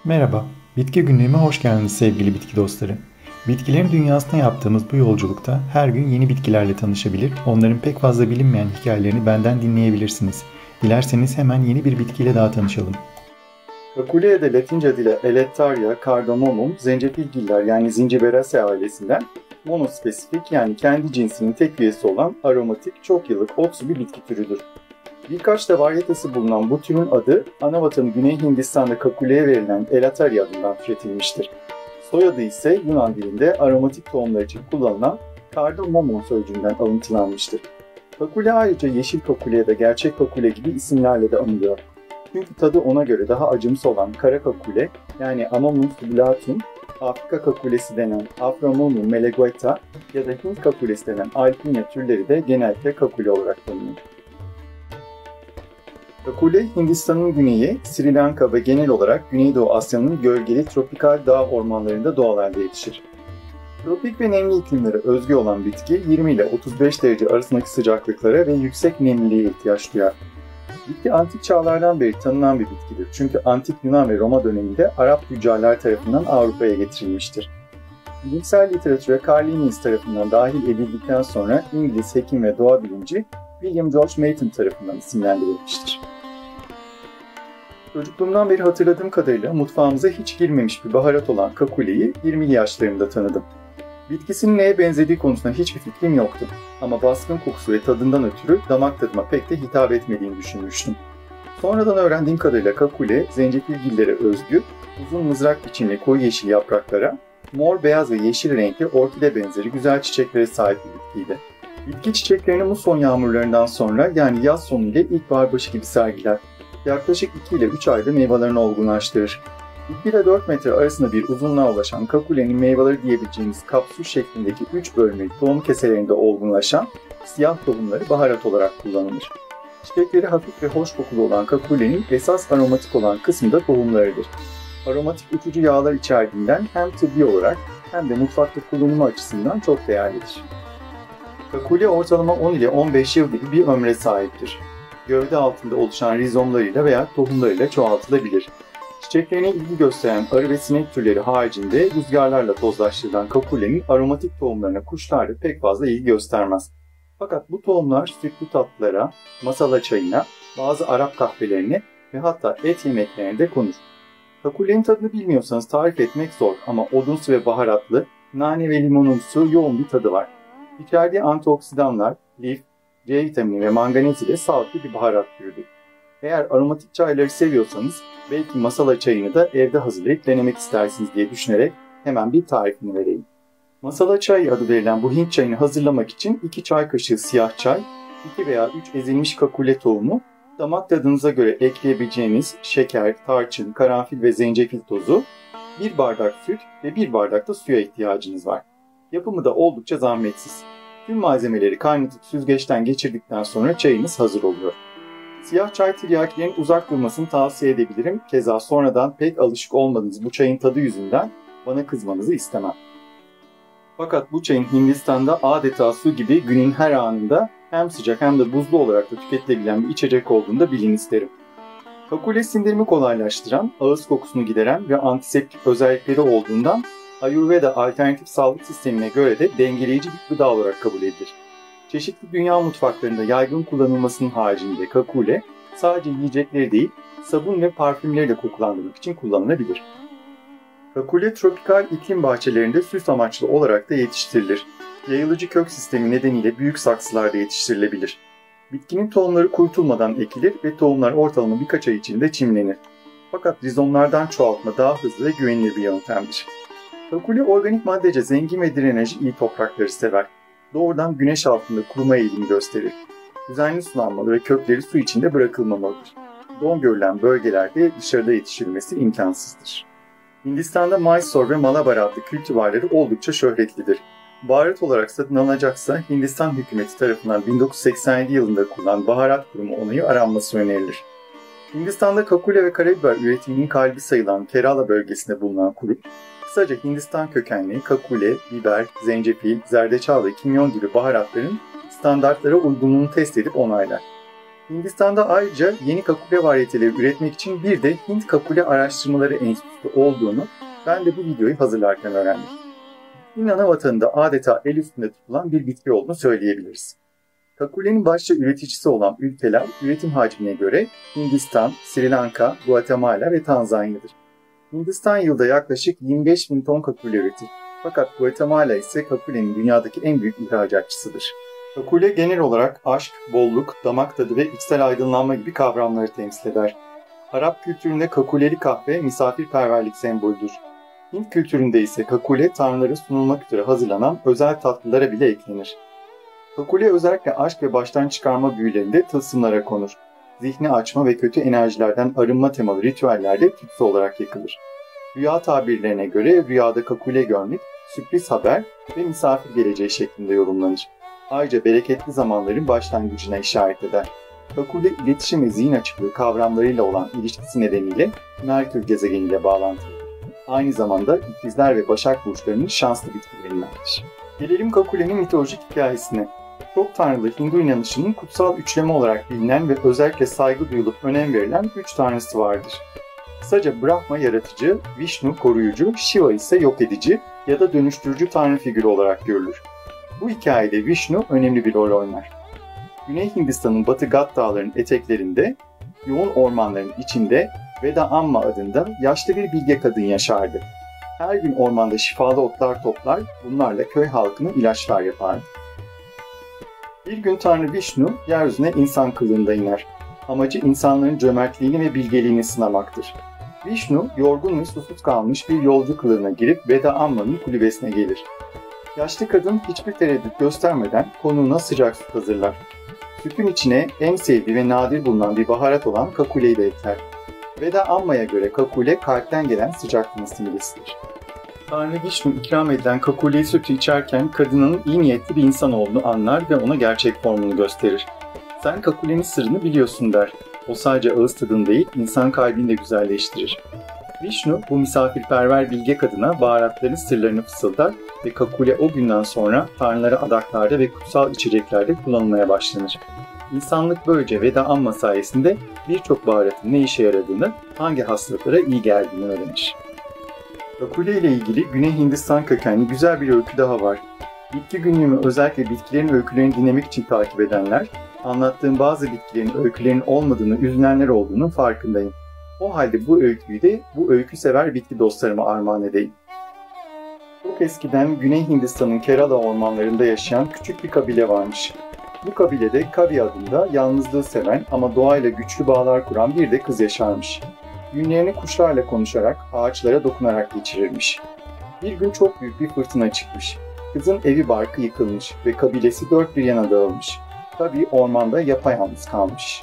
Merhaba, Bitki Günlüğü'me hoş geldiniz sevgili bitki dostları. Bitkilerin dünyasına yaptığımız bu yolculukta her gün yeni bitkilerle tanışabilir, onların pek fazla bilinmeyen hikayelerini benden dinleyebilirsiniz. Dilerseniz hemen yeni bir bitkiyle daha tanışalım. Kakule ya da Latince adıyla Eleutheria cardamomum, zencefilgiller yani Zinciberaceae ailesinden monospesifik yani kendi cinsinin tek üyesi olan aromatik çok yıllık otsu bir bitki türüdür. Birkaç da varyetesi bulunan bu türün adı, anavatanı Güney Hindistan'da kakuleye verilen Eleutheria adından türetilmiştir. Soyadı ise Yunan dilinde aromatik tohumlar için kullanılan kardamomum sözcüğünden alıntılanmıştır. Kakule ayrıca yeşil kakule ya da gerçek kakule gibi isimlerle de anılıyor. Çünkü tadı ona göre daha acımsı olan kara kakule yani Amomum subulatum, Afrika kakulesi denen Aframomum melegueta ya da Hint kakulesi denen Alpinia türleri de genellikle kakule olarak tanınır. Kakule, Hindistan'ın güneyi, Sri Lanka ve genel olarak Güneydoğu Asya'nın gölgeli tropikal dağ ormanlarında doğal halde yetişir. Tropik ve nemli iklimlere özgü olan bitki 20 ile 35 derece arasındaki sıcaklıklara ve yüksek nemliliğe ihtiyaç duyar. Bitki antik çağlardan beri tanınan bir bitkidir. Çünkü antik Yunan ve Roma döneminde Arap tüccarlar tarafından Avrupa'ya getirilmiştir. Bilimsel literatüre Carl Linnaeus tarafından dahil edildikten sonra İngiliz hekim ve doğa bilimci William George Mathen tarafından isimlendirilmiştir. Çocukluğumdan beri hatırladığım kadarıyla mutfağımıza hiç girmemiş bir baharat olan kakuleyi 20'li yaşlarımda tanıdım. Bitkisinin neye benzediği konusunda hiçbir fikrim yoktu. Ama baskın kokusu ve tadından ötürü damak tadıma pek de hitap etmediğini düşünmüştüm. Sonradan öğrendiğim kadarıyla kakule, zencefilgillere özgü, uzun mızrak biçimli koyu yeşil yapraklara, mor, beyaz ve yeşil renkli orkide benzeri güzel çiçeklere sahip bir bitkiydi. Bitki çiçeklerini muson yağmurlarından sonra yani yaz sonu ile ilkbahar başı gibi sergiler. Yaklaşık 2 ile 3 ayda meyvelerini olgunlaştırır. 2 ile 4 metre arasında bir uzunluğa ulaşan kakulenin meyveleri diyebileceğimiz kapsül şeklindeki 3 bölmeli tohum keselerinde olgunlaşan siyah tohumları baharat olarak kullanılır. Çiçekleri hafif ve hoş kokulu olan kakulenin esas aromatik olan kısmı da tohumlarıdır. Aromatik uçucu yağlar içerdiğinden hem tıbbi olarak hem de mutfakta kullanımı açısından çok değerlidir. Kakule ortalama 10 ile 15 yıl gibi bir ömre sahiptir. Gövde altında oluşan rizomlarıyla veya tohumlarıyla çoğaltılabilir. Çiçeklerine ilgi gösteren arı ve sinek türleri haricinde rüzgarlarla tozlaştırılan kakulenin aromatik tohumlarına kuşlar da pek fazla ilgi göstermez. Fakat bu tohumlar sütlü tatlılara, masala çayına, bazı Arap kahvelerine ve hatta et yemeklerine de konur. Kakulenin tadını bilmiyorsanız tarif etmek zor ama odunsu ve baharatlı, nane ve limonumsu yoğun bir tadı var. İçerdiği antioksidanlar, lif, C vitamini ve manganiz ile sağlıklı bir baharat türüdür. Eğer aromatik çayları seviyorsanız belki masala çayını da evde hazırlayıp denemek istersiniz diye düşünerek hemen bir tarifini vereyim. Masala çayı adı verilen bu Hint çayını hazırlamak için 2 çay kaşığı siyah çay, 2 veya 3 ezilmiş kakule tohumu, damak tadınıza göre ekleyebileceğiniz şeker, tarçın, karanfil ve zencefil tozu, 1 bardak süt ve 1 bardak da suya ihtiyacınız var. Yapımı da oldukça zahmetsiz. Tüm malzemeleri kaynatıp süzgeçten geçirdikten sonra çayınız hazır oluyor. Siyah çay tiryakilerin uzak durmasını tavsiye edebilirim. Keza sonradan pek alışık olmadığınız bu çayın tadı yüzünden bana kızmanızı istemem. Fakat bu çayın Hindistan'da adeta su gibi günün her anında hem sıcak hem de buzlu olarak da tüketilebilen bir içecek olduğunu da bilin isterim. Kakule sindirimi kolaylaştıran, ağız kokusunu gideren ve antiseptik özellikleri olduğundan Ayurveda alternatif sağlık sistemine göre de dengeleyici bir gıda olarak kabul edilir. Çeşitli dünya mutfaklarında yaygın kullanılmasının haricinde kakule sadece yiyecekleri değil, sabun ve parfümleri de kokulandırmak için kullanılabilir. Kakule tropikal iklim bahçelerinde süs amaçlı olarak da yetiştirilir. Yayılıcı kök sistemi nedeniyle büyük saksılarda yetiştirilebilir. Bitkinin tohumları kurutulmadan ekilir ve tohumlar ortalama birkaç ay içinde çimlenir. Fakat rizomlardan çoğaltma daha hızlı ve güvenilir bir yöntemdir. Kakule organik maddece zengin ve drenajı iyi toprakları sever. Doğrudan güneş altında kuruma eğilimi gösterir. Düzenli sulanmalı ve kökleri su içinde bırakılmamalıdır. Don görülen bölgelerde dışarıda yetiştirilmesi imkansızdır. Hindistan'da Mysore ve Malabar adlı kültivarları oldukça şöhretlidir. Baharat olarak satın alınacaksa Hindistan hükümeti tarafından 1987 yılında kurulan Baharat Kurumu onayı aranması önerilir. Hindistan'da kakule ve karabiber üretiminin kalbi sayılan Kerala bölgesinde bulunan kurum, kısaca Hindistan kökenli kakule, biber, zencefil, zerdeçal ve kimyon gibi baharatların standartlara uygunluğunu test edip onaylar. Hindistan'da ayrıca yeni kakule varyeteleri üretmek için bir de Hint Kakule Araştırmaları Enstitüsü olduğunu ben de bu videoyu hazırlarken öğrendim. Hint ana vatanında adeta el üstünde tutulan bir bitki olduğunu söyleyebiliriz. Kakulenin başta üreticisi olan ülkeler üretim hacmine göre Hindistan, Sri Lanka, Guatemala ve Tanzanya'dır. Hindistan yılda yaklaşık 25 bin ton kakule üretir. Fakat Guatemala ise kakulenin dünyadaki en büyük ihracatçısıdır. Kakule genel olarak aşk, bolluk, damak tadı ve içsel aydınlanma gibi kavramları temsil eder. Arap kültüründe kakuleli kahve misafirperverlik sembolüdür. Hint kültüründe ise kakule tanrılara sunulmak üzere hazırlanan özel tatlılara bile eklenir. Kakule özellikle aşk ve baştan çıkarma büyülerinde tılsımlara konur. Zihni açma ve kötü enerjilerden arınma temalı ritüellerde tutsu olarak yakılır. Rüya tabirlerine göre rüyada kakule görmek, sürpriz haber ve misafir geleceği şeklinde yorumlanır. Ayrıca bereketli zamanların başlangıcına işaret eder. Kakule iletişim ve zihin açıklığı kavramlarıyla olan ilişkisi nedeniyle Merkür gezegeniyle bağlantılıdır. Aynı zamanda ikizler ve başak burçlarının şanslı bitkilerindendir. Gelelim kakulenin mitolojik hikayesine. Çok tanrılı Hindu inanışının kutsal üçleme olarak bilinen ve özellikle saygı duyulup önem verilen 3 tanrısı vardır. Kısaca Brahma yaratıcı, Vishnu koruyucu, Shiva ise yok edici ya da dönüştürücü tanrı figürü olarak görülür. Bu hikayede Vishnu önemli bir rol oynar. Güney Hindistan'ın Batı Gat Dağları'nın eteklerinde, yoğun ormanların içinde Veda Amma adında yaşlı bir bilge kadın yaşardı. Her gün ormanda şifalı otlar toplar, bunlarla köy halkına ilaçlar yapardı. Bir gün Tanrı Vishnu yeryüzüne insan kılığında iner. Amacı insanların cömertliğini ve bilgeliğini sınamaktır. Vishnu yorgun ve susuz kalmış bir yolcu kılığına girip Veda Amma'nın kulübesine gelir. Yaşlı kadın hiçbir tereddüt göstermeden konuğuna sıcak süt hazırlar. Sütün içine en sevdiği ve nadir bulunan bir baharat olan kakuleyi de ekler. Veda Amma'ya göre kakule kalpten gelen sıcaklığın simgesidir. Tanrı Vishnu ikram edilen kakule sütü içerken kadının iyi niyetli bir insan olduğunu anlar ve ona gerçek formunu gösterir. Sen kakulenin sırrını biliyorsun der. O sadece ağız tadını değil, insan kalbini de güzelleştirir. Vishnu bu misafirperver bilge kadına baharatların sırlarını fısıldar ve kakule o günden sonra tanrılara adaklarda ve kutsal içeceklerde kullanılmaya başlanır. İnsanlık böylece Veda Amma sayesinde birçok baharatın ne işe yaradığını, hangi hastalıklara iyi geldiğini öğrenir. Kakule ile ilgili Güney Hindistan kökenli güzel bir öykü daha var. Bitki günlüğümü özellikle bitkilerin öykülerini dinlemek için takip edenler, anlattığım bazı bitkilerin öykülerinin olmadığını üzülenler olduğunun farkındayım. O halde bu öyküyü de bu öykü sever bitki dostlarıma armağan edeyim. Çok eskiden Güney Hindistan'ın Kerala ormanlarında yaşayan küçük bir kabile varmış. Bu kabilede Kavi adında yalnızlığı seven ama doğayla güçlü bağlar kuran bir de kız yaşarmış. Günlerini kuşlarla konuşarak, ağaçlara dokunarak geçirirmiş. Bir gün çok büyük bir fırtına çıkmış. Kızın evi barkı yıkılmış ve kabilesi dört bir yana dağılmış. Kavi ormanda yapayalnız kalmış.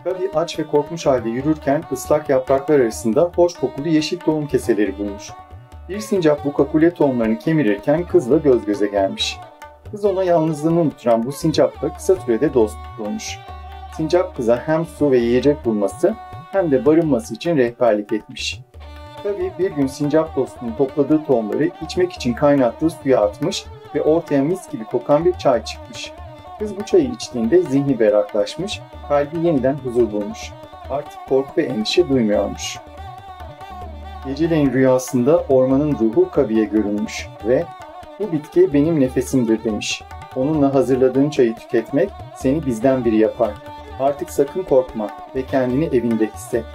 Kavi aç ve korkmuş halde yürürken ıslak yapraklar arasında hoş kokulu yeşil tohum keseleri bulmuş. Bir sincap bu kakule tohumlarını kemirirken kızla göz göze gelmiş. Kız ona yalnızlığını unuturan bu sincapla kısa sürede dostluk olmuş. Sincap kıza hem su ve yiyecek bulması hem de barınması için rehberlik etmiş. Tabii bir gün sincap dostunun topladığı tohumları içmek için kaynattığı suya atmış ve ortaya mis gibi kokan bir çay çıkmış. Kız bu çayı içtiğinde zihni berraklaşmış, kalbi yeniden huzur bulmuş. Artık korku ve endişe duymuyormuş. Geceleyin rüyasında ormanın ruhu Kavi'ye görünmüş ve "Bu bitki benim nefesimdir" demiş. "Onunla hazırladığın çayı tüketmek seni bizden biri yapar. Artık sakın korkma ve kendini evinde hisset."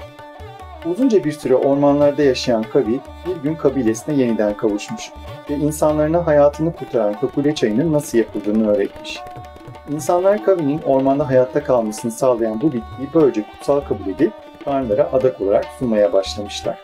Uzunca bir süre ormanlarda yaşayan Kavi bir gün kabilesine yeniden kavuşmuş ve insanlarına hayatını kurtaran kakule çayının nasıl yapıldığını öğretmiş. İnsanlar Kavi'nin ormanda hayatta kalmasını sağlayan bu bitkiyi böylece kutsal kabul edip tanrılara adak olarak sunmaya başlamışlar.